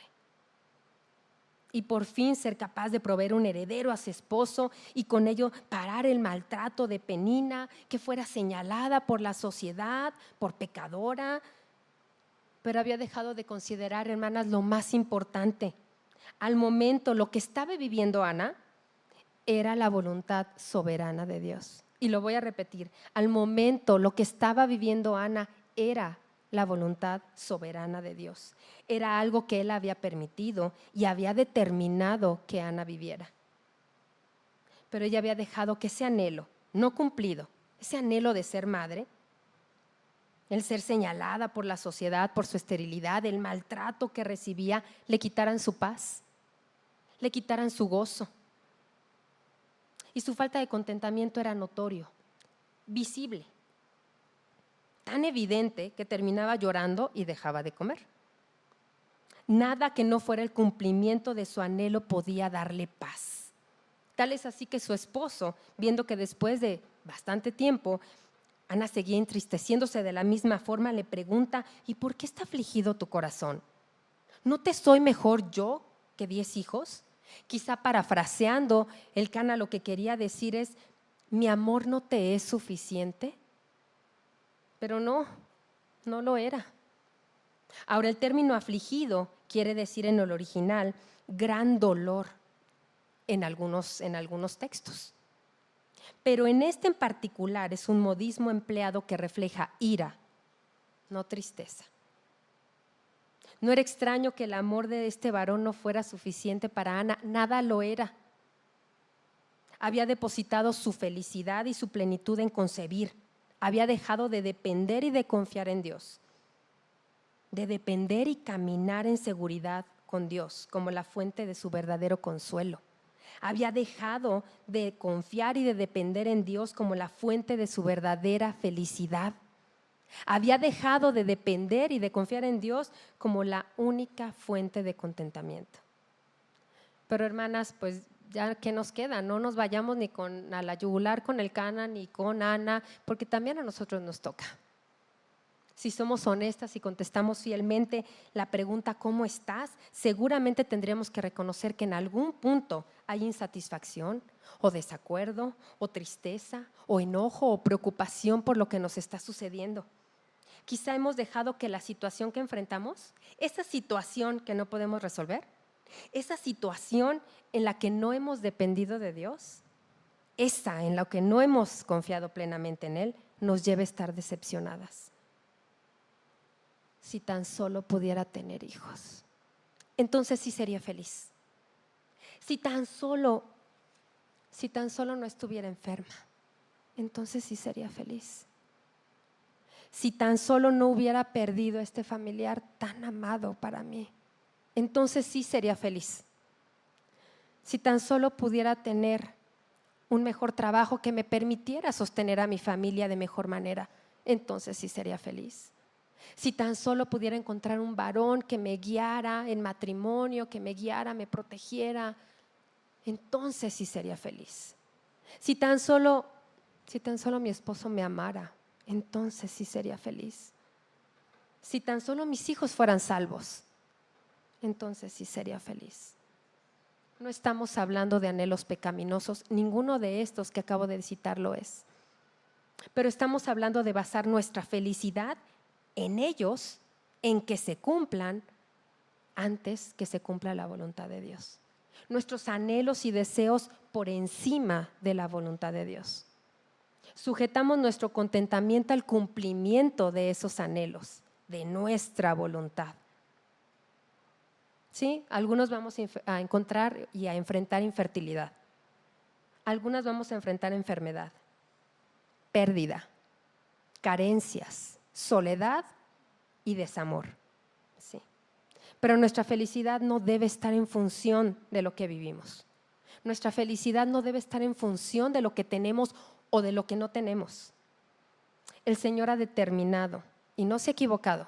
[SPEAKER 1] Y por fin ser capaz de proveer un heredero a su esposo y con ello parar el maltrato de Penina, que fuera señalada por la sociedad, por pecadora. Pero había dejado de considerar, hermanas, lo más importante. Al momento, lo que estaba viviendo Ana era la voluntad soberana de Dios. Y lo voy a repetir, al momento, lo que estaba viviendo Ana era la voluntad soberana de Dios. Era algo que Él había permitido y había determinado que Ana viviera. Pero ella había dejado que ese anhelo no cumplido, ese anhelo de ser madre, el ser señalada por la sociedad, por su esterilidad, el maltrato que recibía, le quitaran su paz, le quitaran su gozo. Y su falta de contentamiento era notorio, visible, tan evidente que terminaba llorando y dejaba de comer. Nada que no fuera el cumplimiento de su anhelo podía darle paz. Tal es así que su esposo, viendo que después de bastante tiempo Ana seguía entristeciéndose de la misma forma, le pregunta, ¿y por qué está afligido tu corazón? ¿No te soy mejor yo que 10 hijos? Quizá parafraseando, el Cana lo que quería decir es, ¿mi amor no te es suficiente? Pero no lo era. Ahora, el término afligido quiere decir en el original gran dolor en algunos textos. Pero en este en particular es un modismo empleado que refleja ira, no tristeza. No era extraño que el amor de este varón no fuera suficiente para Ana, nada lo era. Había depositado su felicidad y su plenitud en concebir. Había dejado de depender y de confiar en Dios, de depender y caminar en seguridad con Dios como la fuente de su verdadero consuelo. Había dejado de confiar y de depender en Dios como la fuente de su verdadera felicidad. Había dejado de depender y de confiar en Dios como la única fuente de contentamiento. Pero hermanas, pues ya ¿qué nos queda? No nos vayamos ni a la yugular con el Cana ni con Ana, porque también a nosotros nos toca. Si somos honestas y contestamos fielmente la pregunta ¿cómo estás? Seguramente tendríamos que reconocer que en algún punto hay insatisfacción o desacuerdo o tristeza o enojo o preocupación por lo que nos está sucediendo. Quizá hemos dejado que la situación que enfrentamos, esa situación que no podemos resolver, esa situación en la que no hemos dependido de Dios, esa en la que no hemos confiado plenamente en Él, nos lleva a estar decepcionadas. Si tan solo pudiera tener hijos, entonces sí sería feliz. Si tan solo no estuviera enferma, entonces sí sería feliz. Si tan solo no hubiera perdido a este familiar tan amado para mí, entonces sí sería feliz. Si tan solo pudiera tener un mejor trabajo que me permitiera sostener a mi familia de mejor manera, entonces sí sería feliz. Si tan solo pudiera encontrar un varón que me guiara en matrimonio, que me guiara, me protegiera, entonces sí sería feliz. Si tan solo mi esposo me amara, entonces sí sería feliz. Si tan solo mis hijos fueran salvos, entonces sí sería feliz. No estamos hablando de anhelos pecaminosos, ninguno de estos que acabo de citar lo es. Pero estamos hablando de basar nuestra felicidad en ellos, en que se cumplan antes que se cumpla la voluntad de Dios. Nuestros anhelos y deseos por encima de la voluntad de Dios. Sujetamos nuestro contentamiento al cumplimiento de esos anhelos, de nuestra voluntad. ¿sí? Algunos vamos a encontrar y a enfrentar infertilidad. Algunas vamos a enfrentar enfermedad, pérdida, carencias, soledad y desamor. ¿Sí? Pero nuestra felicidad no debe estar en función de lo que vivimos. Nuestra felicidad no debe estar en función de lo que tenemos o de lo que no tenemos. El Señor ha determinado, y no se ha equivocado,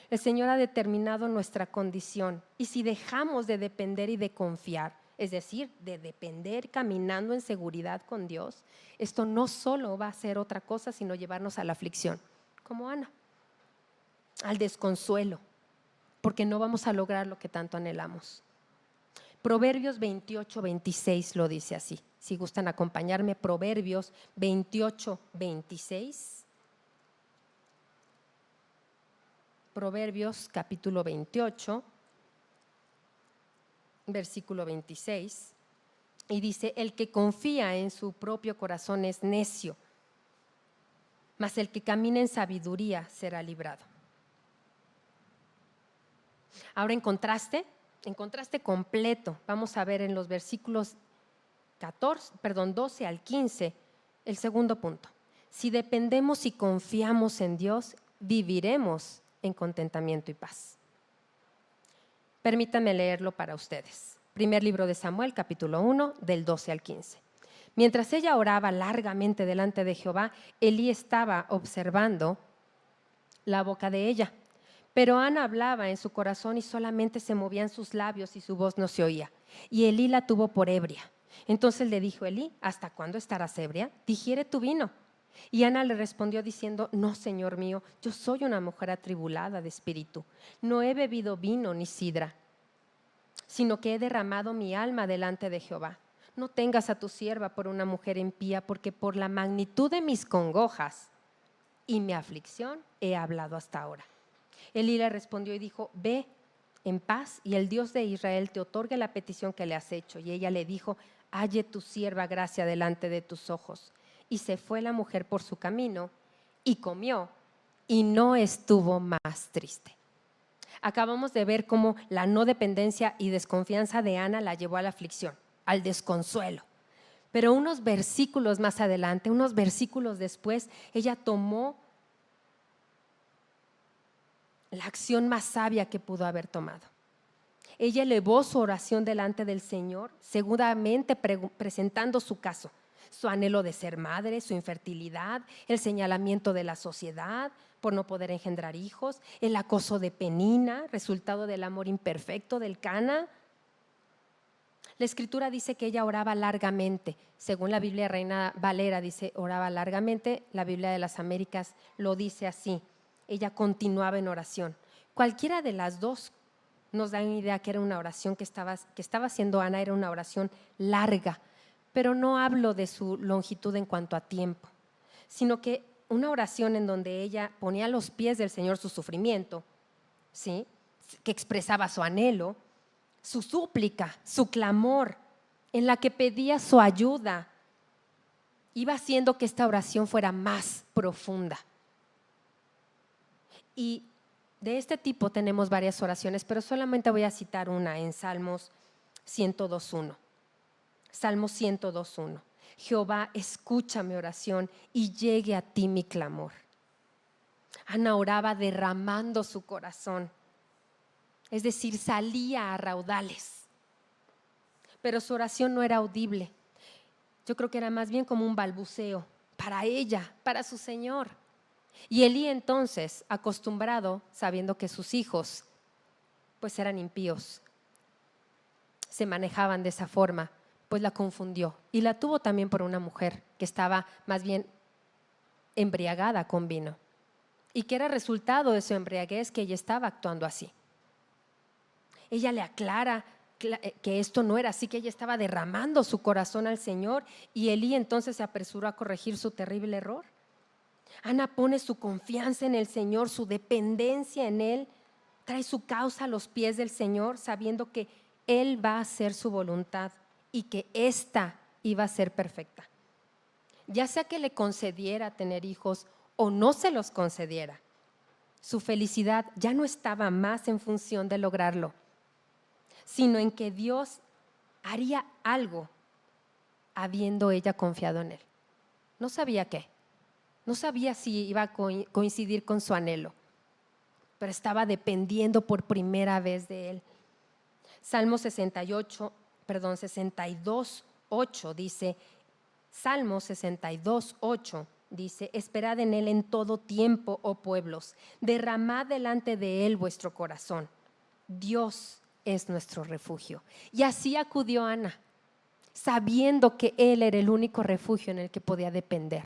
[SPEAKER 1] el Señor ha determinado nuestra condición. Y si dejamos de depender y de confiar, es decir, de depender caminando en seguridad con Dios, esto no solo va a ser otra cosa, sino llevarnos a la aflicción, como Ana, al desconsuelo, porque no vamos a lograr lo que tanto anhelamos. Proverbios 28:26 lo dice así. Si gustan acompañarme, Proverbios 28:26. Proverbios capítulo 28, versículo 26. Y dice: el que confía en su propio corazón es necio, mas el que camina en sabiduría será librado. Ahora en contraste completo, vamos a ver en los versículos 12 al 15, el segundo punto. Si dependemos y confiamos en Dios, viviremos en contentamiento y paz. Permítanme leerlo para ustedes. Primer libro de Samuel, capítulo 1, del 12 al 15. Mientras ella oraba largamente delante de Jehová, Elí estaba observando la boca de ella. Pero Ana hablaba en su corazón y solamente se movían sus labios y su voz no se oía. Y Elí la tuvo por ebria. Entonces le dijo Elí: ¿hasta cuándo estarás ebria? Digiere tu vino. Y Ana le respondió diciendo: no, Señor mío, yo soy una mujer atribulada de espíritu. No he bebido vino ni sidra, sino que he derramado mi alma delante de Jehová. No tengas a tu sierva por una mujer impía, porque por la magnitud de mis congojas y mi aflicción he hablado hasta ahora. Elí le respondió y dijo: ve en paz, y el Dios de Israel te otorgue la petición que le has hecho. Y ella le dijo: halle tu sierva gracia delante de tus ojos. Y se fue la mujer por su camino y comió, y no estuvo más triste. Acabamos de ver cómo la no dependencia y desconfianza de Ana la llevó a la aflicción, al desconsuelo. Pero unos versículos más adelante, unos versículos después, ella tomó la acción más sabia que pudo haber tomado. Ella elevó su oración delante del Señor, seguramente presentando su caso, su anhelo de ser madre, su infertilidad, el señalamiento de la sociedad por no poder engendrar hijos, el acoso de Penina, resultado del amor imperfecto del Cana. La Escritura dice que ella oraba largamente. Según la Biblia Reina Valera dice oraba largamente, la Biblia de las Américas lo dice así. Ella continuaba en oración. Cualquiera de las dos nos da una idea que era una oración que estaba haciendo Ana, era una oración larga, pero no hablo de su longitud en cuanto a tiempo, sino que una oración en donde ella ponía a los pies del Señor su sufrimiento, ¿sí? Que expresaba su anhelo, su súplica, su clamor, en la que pedía su ayuda, iba haciendo que esta oración fuera más profunda. Y de este tipo tenemos varias oraciones, pero solamente voy a citar una en Salmos 102.1. Salmos 102.1. Jehová, escucha mi oración y llegue a ti mi clamor. Ana oraba derramando su corazón, es decir, salía a raudales, pero su oración no era audible. Yo creo que era más bien como un balbuceo para ella, para su Señor. Y Elí entonces, acostumbrado, sabiendo que sus hijos pues eran impíos, se manejaban de esa forma, pues la confundió y la tuvo también por una mujer que estaba más bien embriagada con vino y que era resultado de su embriaguez que ella estaba actuando así. Ella le aclara que esto no era así, que ella estaba derramando su corazón al Señor, y Elí entonces se apresuró a corregir su terrible error. Ana pone su confianza en el Señor, su dependencia en Él, trae su causa a los pies del Señor, sabiendo que Él va a hacer su voluntad y que ésta iba a ser perfecta. Ya sea que le concediera tener hijos o no se los concediera, su felicidad ya no estaba más en función de lograrlo, sino en que Dios haría algo habiendo ella confiado en Él. No sabía qué, no sabía si iba a coincidir con su anhelo, pero estaba dependiendo por primera vez de Él. Salmo 62:8 dice, Salmo 62:8 dice, esperad en Él en todo tiempo, oh pueblos, derramad delante de Él vuestro corazón. Dios es nuestro refugio. Y así acudió Ana, sabiendo que Él era el único refugio en el que podía depender.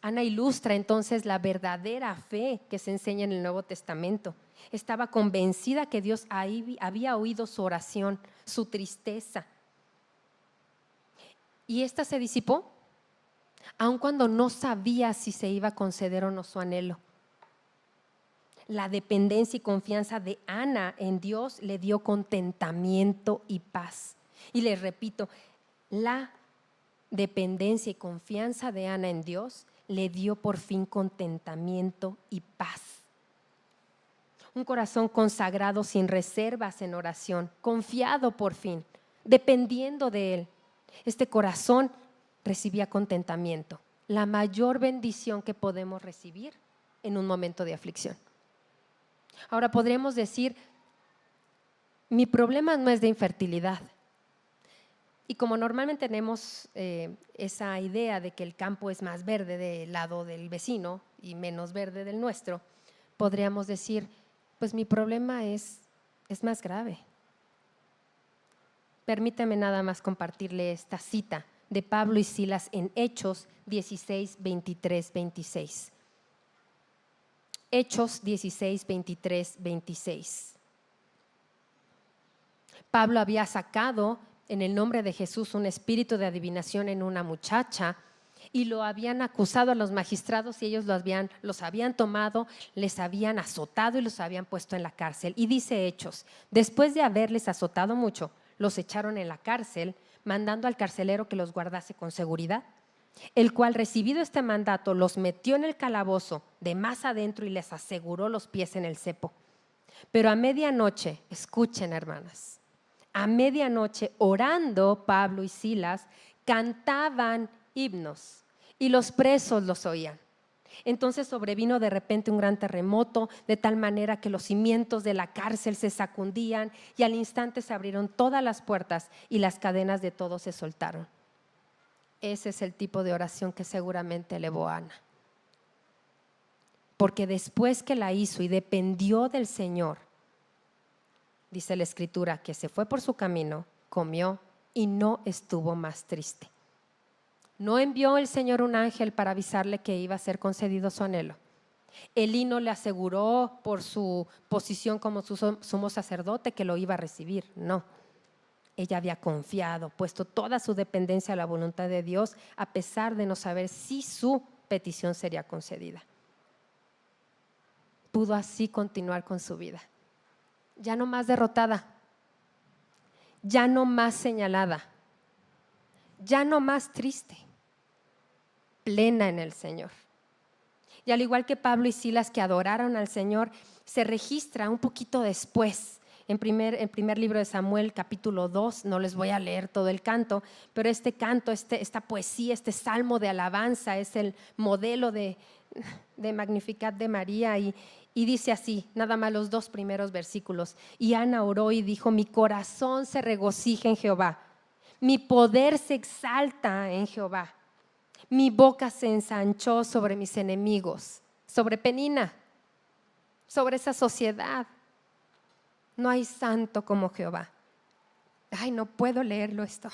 [SPEAKER 1] Ana ilustra entonces la verdadera fe que se enseña en el Nuevo Testamento. Estaba convencida que Dios había oído su oración, su tristeza. Y esta se disipó, aun cuando no sabía si se iba a conceder o no su anhelo. La dependencia y confianza de Ana en Dios le dio contentamiento y paz. Y les repito, la dependencia y confianza de Ana en Dios le dio por fin contentamiento y paz. Un corazón consagrado sin reservas en oración, confiado por fin, dependiendo de Él. Este corazón recibía contentamiento, la mayor bendición que podemos recibir en un momento de aflicción. Ahora podríamos decir, mi problema no es de infertilidad. Y como normalmente tenemos esa idea de que el campo es más verde del lado del vecino y menos verde del nuestro, podríamos decir, pues mi problema es más grave. Permítame nada más compartirle esta cita de Pablo y Silas en Hechos 16, 23, 26. Hechos 16, 23, 26. Pablo había sacado en el nombre de Jesús un espíritu de adivinación en una muchacha y lo habían acusado a los magistrados y ellos los habían tomado, les habían azotado y los habían puesto en la cárcel. Y dice Hechos, después de haberles azotado mucho, los echaron en la cárcel, mandando al carcelero que los guardase con seguridad, el cual, recibido este mandato, los metió en el calabozo de más adentro y les aseguró los pies en el cepo. Pero a medianoche, escuchen hermanas, a medianoche orando Pablo y Silas cantaban himnos y los presos los oían. Entonces sobrevino de repente un gran terremoto, de tal manera que los cimientos de la cárcel se sacudían y al instante se abrieron todas las puertas y las cadenas de todos se soltaron. Ese es el tipo de oración que seguramente elevó a Ana. Porque después que la hizo y dependió del Señor, dice la Escritura que se fue por su camino, comió y no estuvo más triste. No envió el Señor un ángel para avisarle que iba a ser concedido su anhelo. Elí no le aseguró por su posición como sumo sacerdote que lo iba a recibir, no. Ella había confiado, puesto toda su dependencia a la voluntad de Dios, a pesar de no saber si su petición sería concedida. Pudo así continuar con su vida. Ya no más derrotada, ya no más señalada, ya no más triste, plena en el Señor. Y al igual que Pablo y Silas que adoraron al Señor, se registra un poquito después, en primer libro de Samuel, capítulo 2, no les voy a leer todo el canto, pero este canto, esta poesía, este salmo de alabanza es el modelo de Magnificat de María y dice así, nada más los 2 primeros versículos. Y Ana oró y dijo, mi corazón se regocija en Jehová, mi poder se exalta en Jehová. Mi boca se ensanchó sobre mis enemigos, sobre Penina, sobre esa sociedad. No hay santo como Jehová. Ay, no puedo leerlo esto.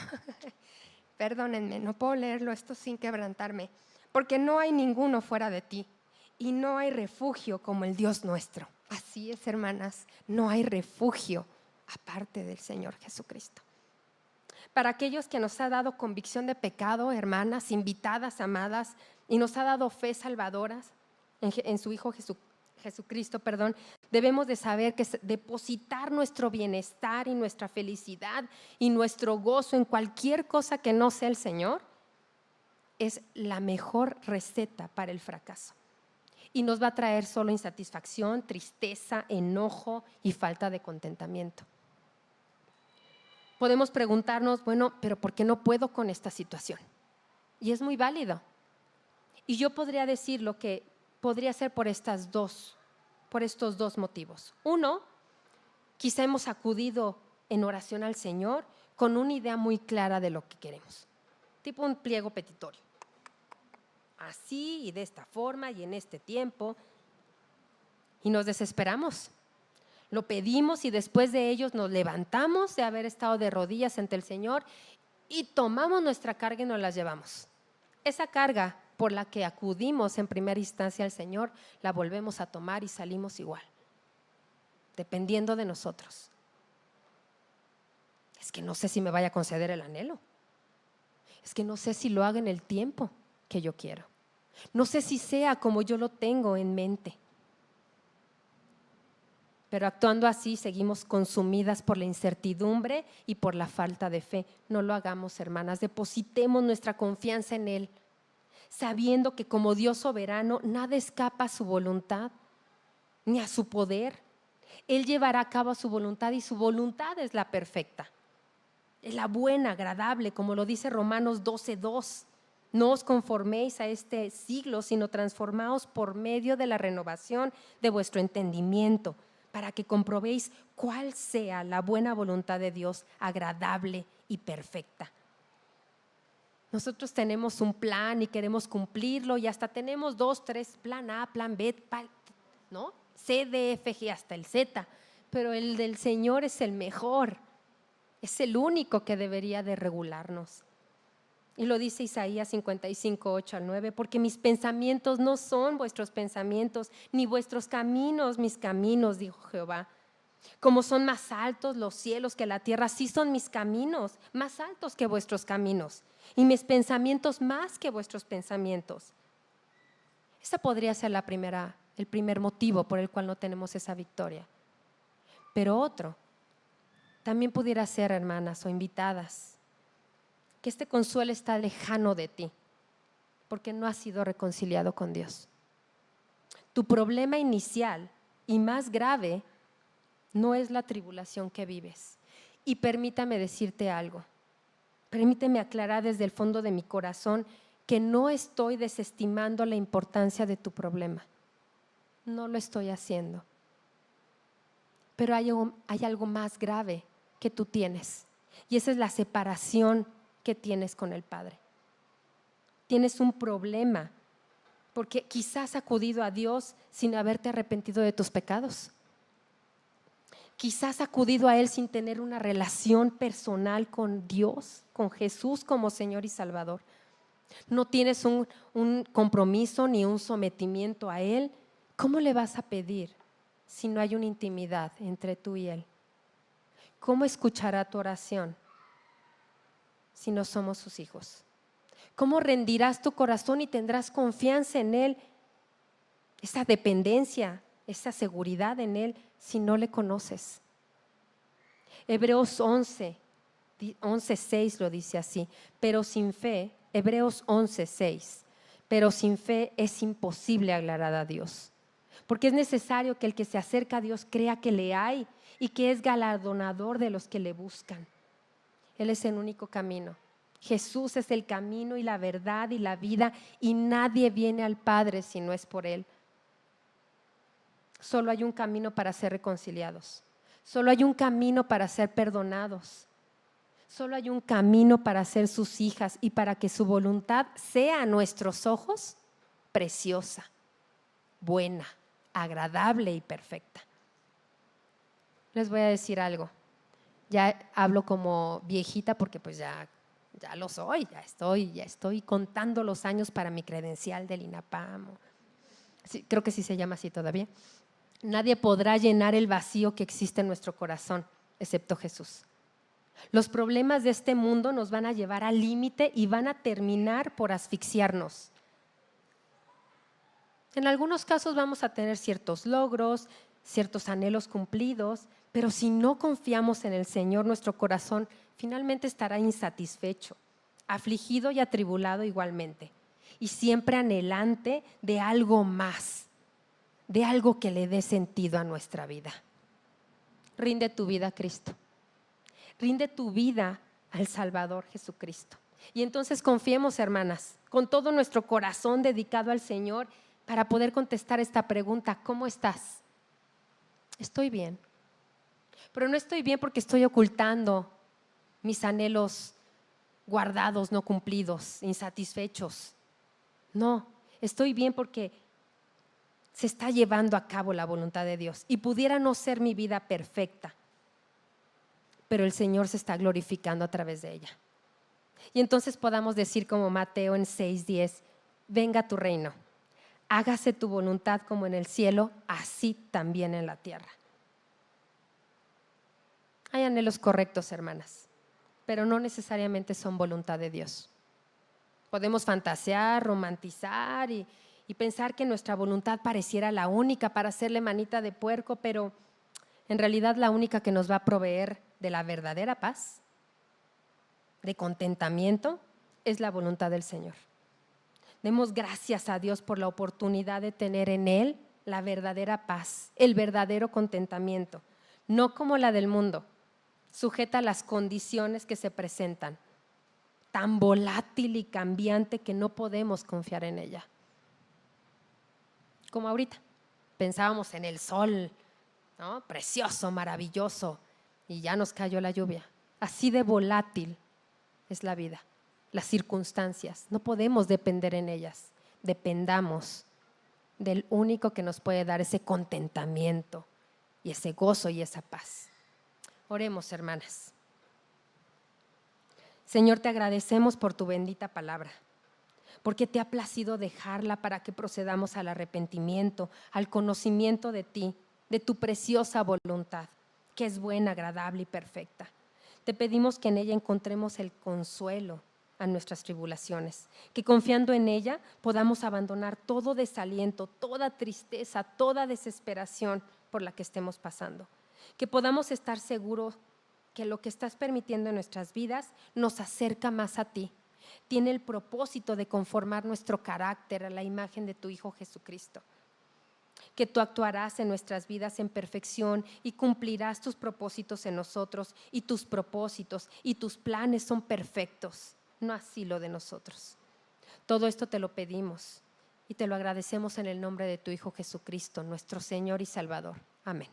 [SPEAKER 1] Perdónenme, no puedo leerlo esto sin quebrantarme, porque no hay ninguno fuera de ti y no hay refugio como el Dios nuestro. Así es, hermanas, no hay refugio aparte del Señor Jesucristo. Para aquellos que nos ha dado convicción de pecado, hermanas, invitadas, amadas, y nos ha dado fe salvadora en su Hijo Jesucristo, debemos de saber que depositar nuestro bienestar y nuestra felicidad y nuestro gozo en cualquier cosa que no sea el Señor es la mejor receta para el fracaso. Y nos va a traer solo insatisfacción, tristeza, enojo y falta de contentamiento. Podemos preguntarnos, bueno, pero ¿por qué no puedo con esta situación? Y es muy válido. Y yo podría decir lo que podría ser por estos dos motivos. Uno, quizá hemos acudido en oración al Señor con una idea muy clara de lo que queremos, tipo un pliego petitorio. Así y de esta forma y en este tiempo. Y nos desesperamos. Lo pedimos y después de ellos nos levantamos de haber estado de rodillas ante el Señor y tomamos nuestra carga y nos la llevamos. Esa carga por la que acudimos en primera instancia al Señor, la volvemos a tomar y salimos igual, dependiendo de nosotros. Es que no sé si me vaya a conceder el anhelo. Es que no sé si lo haga en el tiempo que yo quiero. No sé si sea como yo lo tengo en mente. Pero actuando así seguimos consumidas por la incertidumbre y por la falta de fe. No lo hagamos, hermanas, depositemos nuestra confianza en Él, sabiendo que como Dios soberano nada escapa a su voluntad ni a su poder. Él llevará a cabo su voluntad y su voluntad es la perfecta, es la buena, agradable, como lo dice Romanos 12:2. No os conforméis a este siglo, sino transformaos por medio de la renovación de vuestro entendimiento, para que comprobéis cuál sea la buena voluntad de Dios, agradable y perfecta. Nosotros tenemos un plan y queremos cumplirlo y hasta tenemos 2, 3, plan A, plan B, ¿no? C, D, F, G, hasta el Z, pero el del Señor es el mejor, es el único que debería de regularnos. Y lo dice Isaías 55, 8 al 9, porque mis pensamientos no son vuestros pensamientos, ni vuestros caminos mis caminos, dijo Jehová. Como son más altos los cielos que la tierra, así son mis caminos, más altos que vuestros caminos, y mis pensamientos más que vuestros pensamientos. Esa podría ser el primer motivo por el cual no tenemos esa victoria. Pero otro, también pudiera ser, hermanas o invitadas, que este consuelo está lejano de ti, porque no has sido reconciliado con Dios. Tu problema inicial y más grave no es la tribulación que vives. Y permítame decirte algo, permíteme aclarar desde el fondo de mi corazón que no estoy desestimando la importancia de tu problema. No lo estoy haciendo. Pero hay algo más grave que tú tienes, y esa es la separación que tienes con el Padre. Tienes un problema porque quizás has acudido a Dios sin haberte arrepentido de tus pecados. Quizás has acudido a Él sin tener una relación personal con Dios, con Jesús como Señor y Salvador. No tienes un compromiso ni un sometimiento a Él. ¿Cómo le vas a pedir si no hay una intimidad entre tú y Él? ¿Cómo escuchará tu oración si no somos sus hijos? ¿Cómo rendirás tu corazón y tendrás confianza en Él, esa dependencia, esa seguridad en Él si no le conoces? Hebreos 11:6 lo dice así, pero sin fe, Hebreos 11:6, pero sin fe es imposible agradar a Dios, porque es necesario que el que se acerca a Dios crea que le hay y que es galardonador de los que le buscan. Él es el único camino. Jesús es el camino y la verdad y la vida, y nadie viene al Padre si no es por Él. Solo hay un camino para ser reconciliados. Solo hay un camino para ser perdonados. Solo hay un camino para ser sus hijas y para que su voluntad sea a nuestros ojos preciosa, buena, agradable y perfecta. Les voy a decir algo. Ya hablo como viejita porque pues ya lo soy, ya estoy contando los años para mi credencial del INAPAM. Sí, creo que sí se llama así todavía. Nadie podrá llenar el vacío que existe en nuestro corazón, excepto Jesús. Los problemas de este mundo nos van a llevar al límite y van a terminar por asfixiarnos. En algunos casos vamos a tener ciertos logros, ciertos anhelos cumplidos, pero si no confiamos en el Señor, nuestro corazón finalmente estará insatisfecho, afligido y atribulado igualmente, y siempre anhelante de algo más, de algo que le dé sentido a nuestra vida. Rinde tu vida a Cristo. Rinde tu vida al Salvador Jesucristo. Y entonces confiemos, hermanas, con todo nuestro corazón dedicado al Señor para poder contestar esta pregunta: ¿cómo estás? Estoy bien. Pero no estoy bien porque estoy ocultando mis anhelos guardados, no cumplidos, insatisfechos. No, estoy bien porque se está llevando a cabo la voluntad de Dios. Y pudiera no ser mi vida perfecta, pero el Señor se está glorificando a través de ella. Y entonces podamos decir como Mateo en 6:10: venga tu reino, hágase tu voluntad como en el cielo, así también en la tierra. Hay anhelos correctos, hermanas, pero no necesariamente son voluntad de Dios. Podemos fantasear, romantizar y pensar que nuestra voluntad pareciera la única para hacerle manita de puerco, pero en realidad la única que nos va a proveer de la verdadera paz, de contentamiento, es la voluntad del Señor. Demos gracias a Dios por la oportunidad de tener en Él la verdadera paz, el verdadero contentamiento, no como la del mundo, sujeta a las condiciones que se presentan, tan volátil y cambiante que no podemos confiar en ella. Como ahorita, pensábamos en el sol, ¿no? Precioso, maravilloso, y ya nos cayó la lluvia. Así de volátil es la vida, las circunstancias, no podemos depender en ellas. Dependamos del único que nos puede dar ese contentamiento y ese gozo y esa paz. Oremos, hermanas. Señor, te agradecemos por tu bendita palabra, porque te ha placido dejarla para que procedamos al arrepentimiento, al conocimiento de ti, de tu preciosa voluntad, que es buena, agradable y perfecta. Te pedimos que en ella encontremos el consuelo a nuestras tribulaciones, que confiando en ella podamos abandonar todo desaliento, toda tristeza, toda desesperación por la que estemos pasando, que podamos estar seguros que lo que estás permitiendo en nuestras vidas nos acerca más a ti. Tiene el propósito de conformar nuestro carácter a la imagen de tu Hijo Jesucristo. Que tú actuarás en nuestras vidas en perfección y cumplirás tus propósitos en nosotros, y tus propósitos y tus planes son perfectos, no así lo de nosotros. Todo esto te lo pedimos y te lo agradecemos en el nombre de tu Hijo Jesucristo, nuestro Señor y Salvador. Amén.